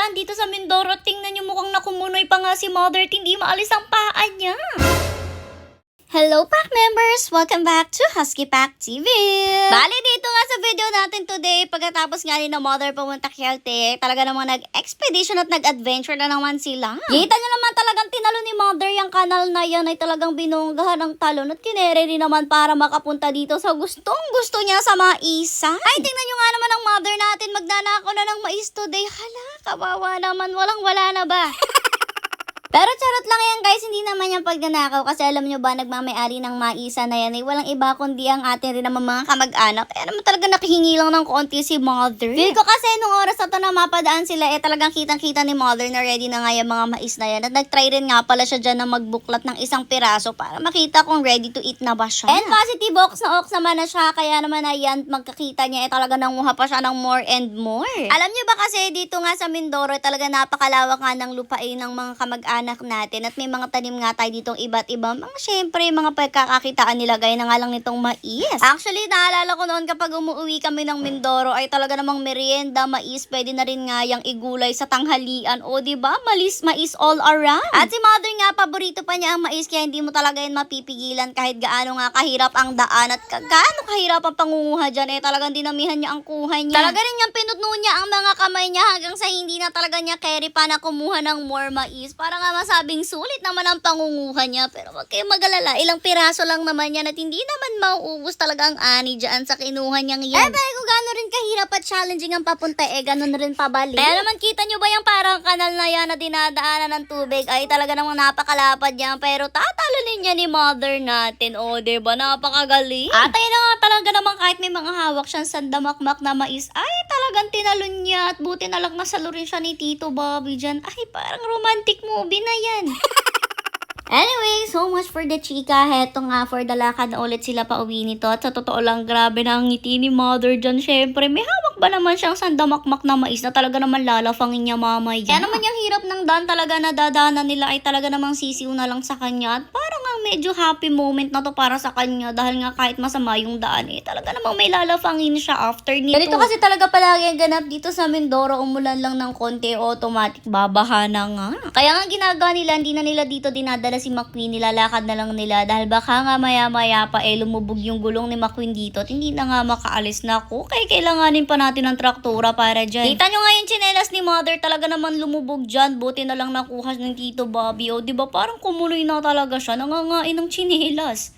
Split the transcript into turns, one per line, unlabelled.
napadaan dito sa Mindoro. Tingnan niyo, mukhang nakumunoy pa nga si Mother. Hindi maalis ang paa niya. Hello, Pack members! Welcome back to Husky Pack TV! Bali, dito nga sa video natin today, pagkatapos nga ni na Mother pumunta Kialte, talaga namang nag-expedition at nag-adventure na naman sila. Kita nyo naman talagang tinalo ni Mother yung kanal na yan ay talagang binunggahan ng talon at kinere rin naman para makapunta dito sa gustong-gusto niya sa maisa. Ay, tingnan nyo nga naman ang Mother natin, magnanako na ng mais today. Hala, kawawa naman, walang-wala na ba? Pero charot lang yan guys, hindi naman yung pagnanakaw kasi alam nyo ba, nagmamayari ng maisa na yan walang iba kundi ang atin rin naman mga kamag-anak. Kaya naman talaga nakihingi lang ng konti si Mother. Feel ko kasi nung oras na to na mapadaan sila, talagang kitang-kita ni Mother na ready na nga yung mga mais na yan. At nag-try rin nga pala siya dyan na magbuklat ng isang piraso para makita kung ready to eat na ba siya. And positive ox naman na siya, kaya naman ayan, magkakita niya talaga nanguha pa siya ng more and more. Alam nyo ba kasi dito nga sa Mindoro, talaga napakalawak nga ng lupain ng mga kamag-anak natin at may mga tanim nga tayo ditong iba't ibang mga syempre mga pagkakakitaan nila gaya na nga lang nitong mais. Actually, naalala ko noon kapag umuwi kami ng Mindoro ay talaga namang merienda, mais, pwede na rin nga yung igulay sa tanghalian o diba, mais all around. At si Mother nga, paborito pa niya ang mais kaya hindi mo talaga yun mapipigilan kahit gaano nga kahirap ang daan at gaano kahirap ang pangunguha dyan talagang dinamihan niya ang kuha niya. Talaga rin niyang pinutno niya ang mga kamay niya hanggang sa hindi na talaga niya carry pa na kumuha ng more mais para nga masabing sulit naman ang pangunguha niya. Pero wag kayong mag-alala, ilang piraso lang naman yan at hindi naman mauubos talaga ang ani dyan sa kinuha niyang yan. Pero kung gano'n rin kahirap at challenging ang papunta, gano'n rin pabalik. Kaya naman kita nyo ba yung parang kanal na yan na dinadaanan ng tubig ay talaga namang napakalapad yan. Pero tatalonin niya ni Mother natin. O, diba? Napakagaling. At ayun na nga talaga naman kahit may mga hawak siyang sandamakmak na mais, ay talagang tinalon niya at buti na lang nasalo rin siya ni Tito Bobby dyan. Ay, parang romantic movie na yan. Anyway, so much for the chika. Heto nga, for the lakad na ulit sila pa uwi nito. At sa totoo lang, grabe na ang ngiti ni Mother dyan. Syempre, may hawak ba naman siyang sandamakmak na mais na talaga naman lalafangin niya mamay. Kaya naman yung hirap ng daan talaga na dadaanan nila ay talaga namang sisiw na lang sa kanya. At parang ang medyo happy moment na to para sa kanya. Dahil nga kahit masama yung daan talaga namang may lalafangin siya after nito. Ganito kasi talaga palagi ang ganap dito sa Mindoro. Umulan lang ng konti, automatic babaha na nga. Kaya nga ginagawa nila, hindi na nila dito dinadala si McQueen, nilalakad na lang nila dahil baka nga maya-maya pa lumubog yung gulong ni McQueen dito at hindi na nga makaalis na ako. Kaya kailanganin pa natin ng traktura para dyan. Kita nyo nga yung tsinelas ni Mother, talaga naman lumubog dyan. Buti na lang nakuha ng Tito Bobby. O diba parang kumuloy na talaga siya, nangangain ng tsinelas.